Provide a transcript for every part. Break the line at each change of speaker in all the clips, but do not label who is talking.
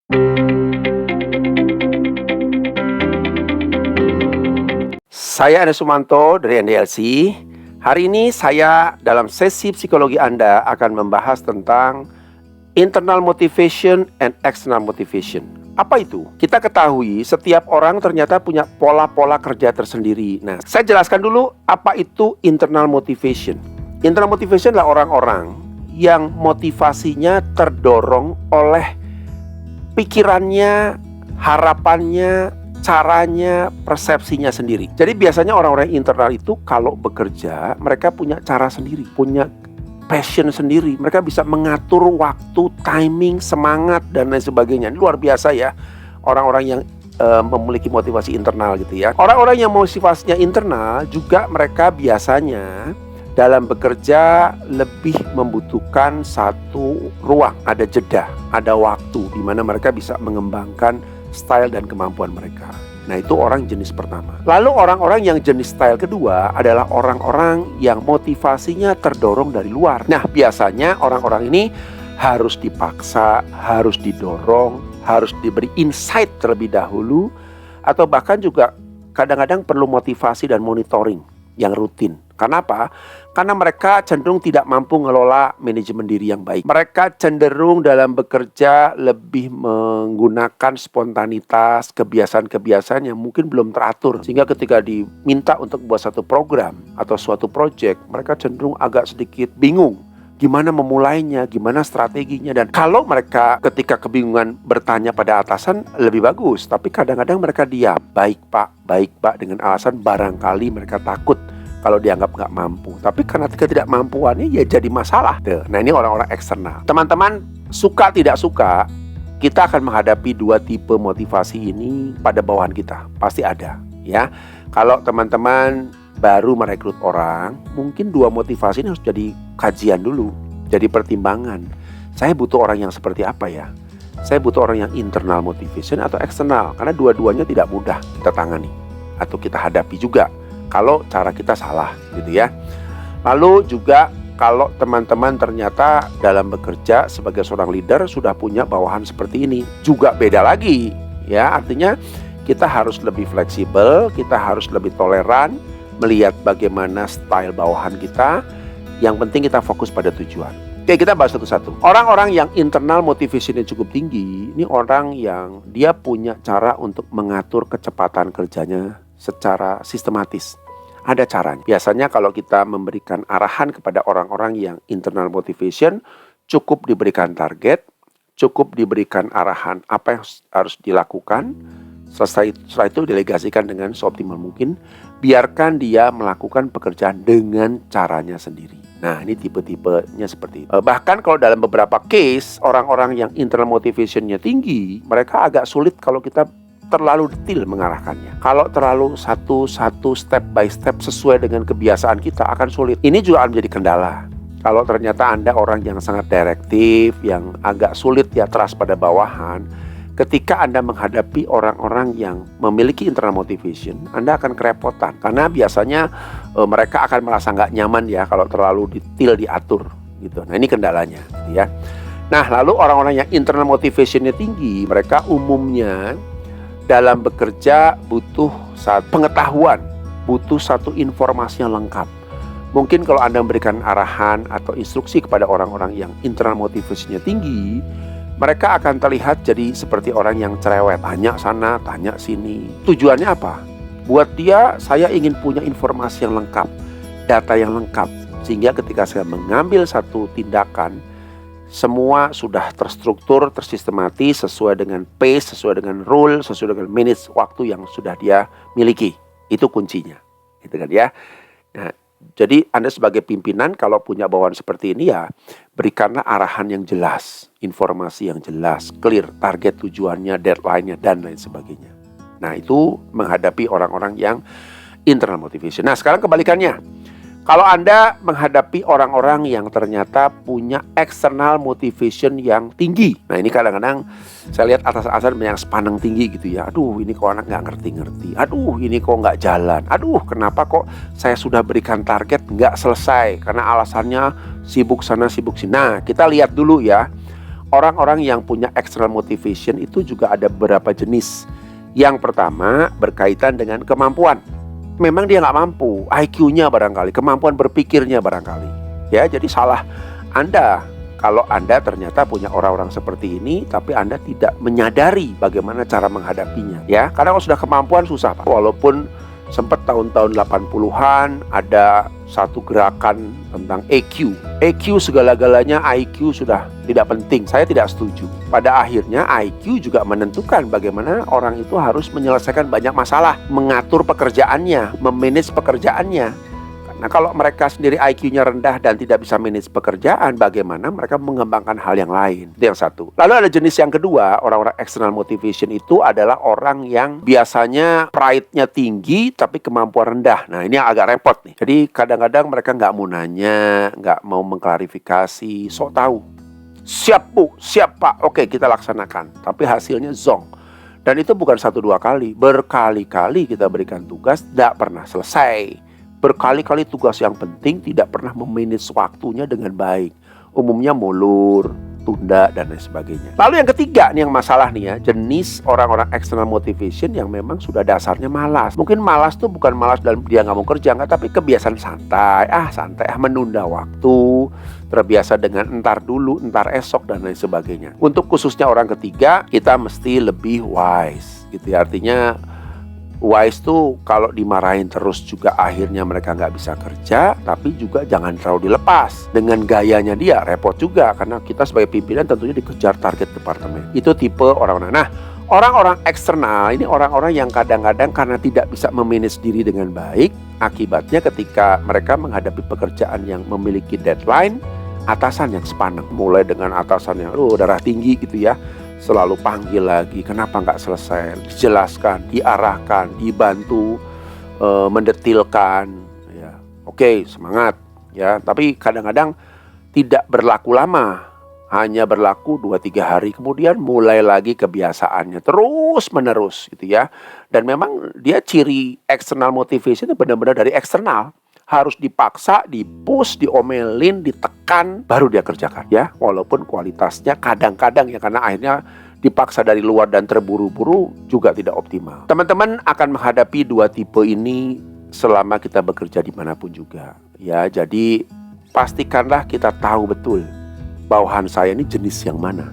Saya Ade Sumanto dari NDLC. Hari ini saya dalam sesi psikologi Anda akan membahas tentang internal motivation and external motivation. Apa itu? Kita ketahui setiap orang ternyata punya pola-pola kerja tersendiri. Nah, saya jelaskan dulu apa itu internal motivation. Internal motivation adalah orang-orang yang motivasinya terdorong oleh pikirannya, harapannya, caranya, persepsinya sendiri. Jadi biasanya orang-orang internal itu kalau bekerja, mereka punya cara sendiri, punya passion sendiri. Mereka bisa mengatur waktu, timing, semangat, dan lain sebagainya. Ini luar biasa ya, orang-orang yang memiliki motivasi internal gitu ya. Orang-orang yang motivasinya internal juga mereka biasanya dalam bekerja lebih membutuhkan satu ruang, ada jeda, ada waktu di mana mereka bisa mengembangkan style dan kemampuan mereka. Nah, itu orang jenis pertama. Lalu orang-orang yang jenis style kedua adalah orang-orang yang motivasinya terdorong dari luar. Nah, biasanya orang-orang ini harus dipaksa, harus didorong, harus diberi insight terlebih dahulu, atau bahkan juga kadang-kadang perlu motivasi dan monitoring yang rutin. Karena apa? Karena mereka cenderung tidak mampu mengelola manajemen diri yang baik. Mereka cenderung dalam bekerja lebih menggunakan spontanitas, kebiasaan-kebiasaan yang mungkin belum teratur. Sehingga ketika diminta untuk buat satu program atau suatu project, mereka cenderung agak sedikit bingung. Gimana memulainya, gimana strateginya. Dan kalau mereka ketika kebingungan bertanya pada atasan, lebih bagus. Tapi kadang-kadang mereka diam. Baik pak, dengan alasan barangkali mereka takut kalau dianggap nggak mampu. Tapi karena ketidakmampuannya ya jadi masalah. Nah, ini orang-orang eksternal. Teman-teman, suka tidak suka, kita akan menghadapi dua tipe motivasi ini pada bawahan kita. Pasti ada ya. Kalau teman-teman baru merekrut orang, mungkin dua motivasi ini harus jadi kajian dulu, jadi pertimbangan. Saya butuh orang yang seperti apa ya? Saya butuh orang yang internal motivation atau eksternal, karena dua-duanya tidak mudah kita tangani atau kita hadapi juga kalau cara kita salah gitu ya. Lalu juga kalau teman-teman ternyata dalam bekerja sebagai seorang leader sudah punya bawahan seperti ini, juga beda lagi ya. Artinya kita harus lebih fleksibel, kita harus lebih toleran, melihat bagaimana style bawahan kita. Yang penting kita fokus pada tujuan. Oke, kita bahas satu-satu. Orang-orang yang internal motivationnya cukup tinggi, ini orang yang dia punya cara untuk mengatur kecepatan kerjanya secara sistematis. Ada caranya. Biasanya kalau kita memberikan arahan kepada orang-orang yang internal motivation, cukup diberikan target, cukup diberikan arahan apa yang harus dilakukan. Setelah itu delegasikan dengan seoptimal mungkin. Biarkan dia melakukan pekerjaan dengan caranya sendiri. Nah, ini tipe-tipenya seperti itu. Bahkan kalau dalam beberapa case, orang-orang yang internal motivationnya tinggi, mereka agak sulit kalau kita terlalu detail mengarahkannya. Kalau terlalu satu step by step sesuai dengan kebiasaan kita akan sulit. Ini juga akan menjadi kendala. Kalau ternyata Anda orang yang sangat direktif, yang agak sulit ya trust pada bawahan, ketika Anda menghadapi orang-orang yang memiliki internal motivation, Anda akan kerepotan. Karena biasanya mereka akan merasa nggak nyaman ya kalau terlalu detail diatur gitu. Nah, ini kendalanya ya. Nah, lalu orang-orang yang internal motivationnya tinggi, mereka umumnya dalam bekerja butuh satu pengetahuan, butuh satu informasi yang lengkap. Mungkin kalau Anda memberikan arahan atau instruksi kepada orang-orang yang internal motivasinya tinggi, mereka akan terlihat jadi seperti orang yang cerewet, tanya sana, tanya sini. Tujuannya apa? Buat dia, saya ingin punya informasi yang lengkap, data yang lengkap, sehingga ketika saya mengambil satu tindakan, semua sudah terstruktur, tersistematis, sesuai dengan pace, sesuai dengan rule, sesuai dengan minutes waktu yang sudah dia miliki. Itu kuncinya, gitu kan ya. Nah, jadi Anda sebagai pimpinan kalau punya bawahan seperti ini ya, berikanlah arahan yang jelas, informasi yang jelas, clear, target tujuannya, deadline-nya, dan lain sebagainya. Nah, itu menghadapi orang-orang yang internal motivation. Nah, sekarang kebalikannya. Kalau Anda menghadapi orang-orang yang ternyata punya external motivation yang tinggi. Nah, ini kadang-kadang saya lihat atasan-atasan yang sepandang tinggi gitu ya. Aduh, ini kok anak nggak ngerti-ngerti. Aduh, ini kok nggak jalan. Aduh, kenapa kok saya sudah berikan target nggak selesai. Karena alasannya sibuk sana, sibuk sini. Nah, kita lihat dulu ya. Orang-orang yang punya external motivation itu juga ada beberapa jenis. Yang pertama berkaitan dengan kemampuan. Memang dia nggak mampu, IQ-nya barangkali, kemampuan berpikirnya barangkali. Ya, jadi salah Anda kalau Anda ternyata punya orang-orang seperti ini, tapi Anda tidak menyadari bagaimana cara menghadapinya. Ya, karena kalau sudah kemampuan susah, Pak. Walaupun sempat tahun-tahun 80-an ada satu gerakan tentang EQ. EQ segala-galanya, IQ sudah tidak penting. Saya tidak setuju. Pada akhirnya IQ juga menentukan bagaimana orang itu harus menyelesaikan banyak masalah, mengatur pekerjaannya, memanage pekerjaannya. Nah, kalau mereka sendiri IQ-nya rendah dan tidak bisa manage pekerjaan, bagaimana mereka mengembangkan hal yang lain? Itu yang satu. Lalu ada jenis yang kedua, orang-orang external motivation itu adalah orang yang biasanya pride-nya tinggi tapi kemampuan rendah. Nah, ini yang agak repot nih. Jadi kadang-kadang mereka nggak mau nanya, nggak mau mengklarifikasi, sok tahu. Siap Bu, siap Pak, oke kita laksanakan. Tapi hasilnya zong. Dan itu bukan 1-2 kali, berkali-kali kita berikan tugas, tidak pernah selesai. Berkali-kali tugas yang penting tidak pernah memanage waktunya dengan baik. Umumnya molor, tunda, dan lain sebagainya. Lalu yang ketiga nih yang masalah nih ya, jenis orang-orang external motivation yang memang sudah dasarnya malas. Mungkin malas tuh bukan malas dalam dia nggak mau kerja, nggak, tapi kebiasaan santai. Santai, menunda waktu, terbiasa dengan entar dulu, entar esok, dan lain sebagainya. Untuk khususnya orang ketiga, kita mesti lebih wise gitu ya. Artinya wise tuh kalau dimarahin terus juga akhirnya mereka nggak bisa kerja, tapi juga jangan terlalu dilepas. Dengan gayanya dia repot juga, karena kita sebagai pimpinan tentunya dikejar target departemen. Itu tipe orang-orang. Nah, orang-orang eksternal ini orang-orang yang kadang-kadang karena tidak bisa memanage diri dengan baik, akibatnya ketika mereka menghadapi pekerjaan yang memiliki deadline, atasan yang sepaneng. Mulai dengan atasan yang darah tinggi gitu ya, selalu panggil lagi, kenapa nggak selesai, dijelaskan, diarahkan, dibantu, mendetilkan, ya, oke, semangat, ya. Tapi kadang-kadang tidak berlaku lama, hanya berlaku 2-3 hari, kemudian mulai lagi kebiasaannya terus menerus, gitu ya. Dan memang dia ciri external motivation itu benar-benar dari eksternal. Harus dipaksa, dipush, diomelin, ditekan, baru dia kerjakan ya. Walaupun kualitasnya kadang-kadang ya, karena akhirnya dipaksa dari luar dan terburu-buru juga tidak optimal. Teman-teman akan menghadapi 2 tipe ini selama kita bekerja dimanapun juga ya. Jadi pastikanlah kita tahu betul bawahan saya ini jenis yang mana.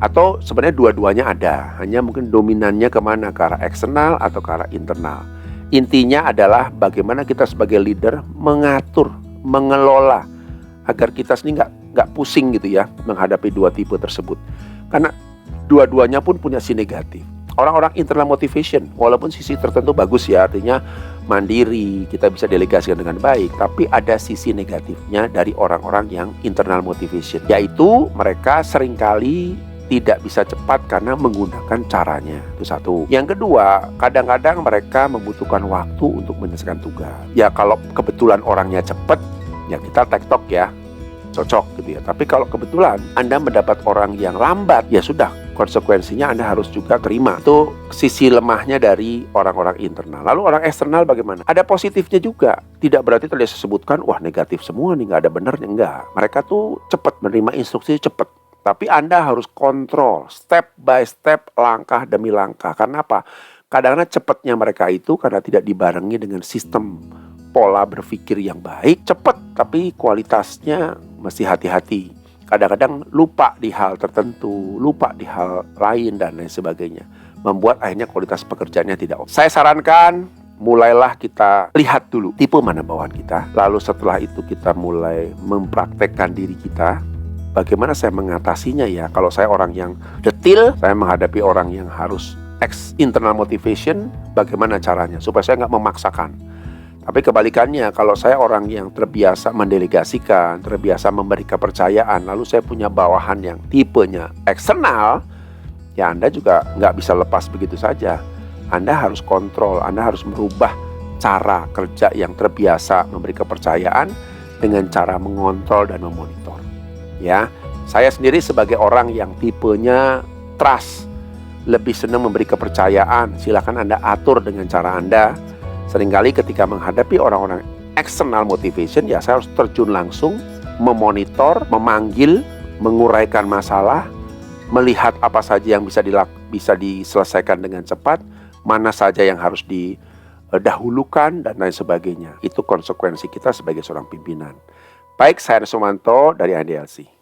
Atau sebenarnya dua-duanya ada, hanya mungkin dominannya kemana, ke arah eksternal atau ke arah internal. Intinya adalah bagaimana kita sebagai leader mengatur, mengelola agar kita sendiri nggak pusing gitu ya menghadapi 2 tipe tersebut. Karena dua-duanya pun punya sisi negatif. Orang-orang internal motivation, walaupun sisi tertentu bagus ya, artinya mandiri, kita bisa delegasikan dengan baik, tapi ada sisi negatifnya dari orang-orang yang internal motivation, yaitu mereka seringkali tidak bisa cepat karena menggunakan caranya. Itu satu. Yang kedua, kadang-kadang mereka membutuhkan waktu untuk menyelesaikan tugas. Ya kalau kebetulan orangnya cepat, ya kita tektok ya, cocok gitu ya. Tapi kalau kebetulan Anda mendapat orang yang lambat, ya sudah, konsekuensinya Anda harus juga terima. Itu sisi lemahnya dari orang-orang internal. Lalu orang eksternal bagaimana? Ada positifnya juga. Tidak berarti tadi saya sebutkan, wah negatif semua nih, nggak ada benernya. Enggak. Mereka tuh cepat menerima instruksi, cepat. Tapi Anda harus kontrol step by step, langkah demi langkah. Karena apa? Kadang-kadang cepatnya mereka itu karena tidak dibarengi dengan sistem pola berpikir yang baik. Cepat tapi kualitasnya mesti hati-hati. Kadang-kadang lupa di hal tertentu, lupa di hal lain dan lain sebagainya. Membuat akhirnya kualitas pekerjaannya tidak optimal. Saya sarankan mulailah kita lihat dulu tipe mana bawahan kita. Lalu setelah itu kita mulai mempraktekkan diri kita. Bagaimana saya mengatasinya ya? Kalau saya orang yang detil, saya menghadapi orang yang harus internal motivation, bagaimana caranya? Supaya saya nggak memaksakan. Tapi kebalikannya, kalau saya orang yang terbiasa mendelegasikan, terbiasa memberi kepercayaan, lalu saya punya bawahan yang tipenya eksternal, ya Anda juga nggak bisa lepas begitu saja. Anda harus kontrol, Anda harus merubah cara kerja yang terbiasa memberi kepercayaan dengan cara mengontrol dan memonitor. Ya, saya sendiri sebagai orang yang tipenya trust, lebih senang memberi kepercayaan. Silakan Anda atur dengan cara Anda. Seringkali ketika menghadapi orang-orang external motivation, ya saya harus terjun langsung, memonitor, memanggil, menguraikan masalah, melihat apa saja yang bisa diselesaikan dengan cepat, mana saja yang harus didahulukan, dan lain sebagainya. Itu konsekuensi kita sebagai seorang pimpinan. Baik, saya Sumanto dari IDLC.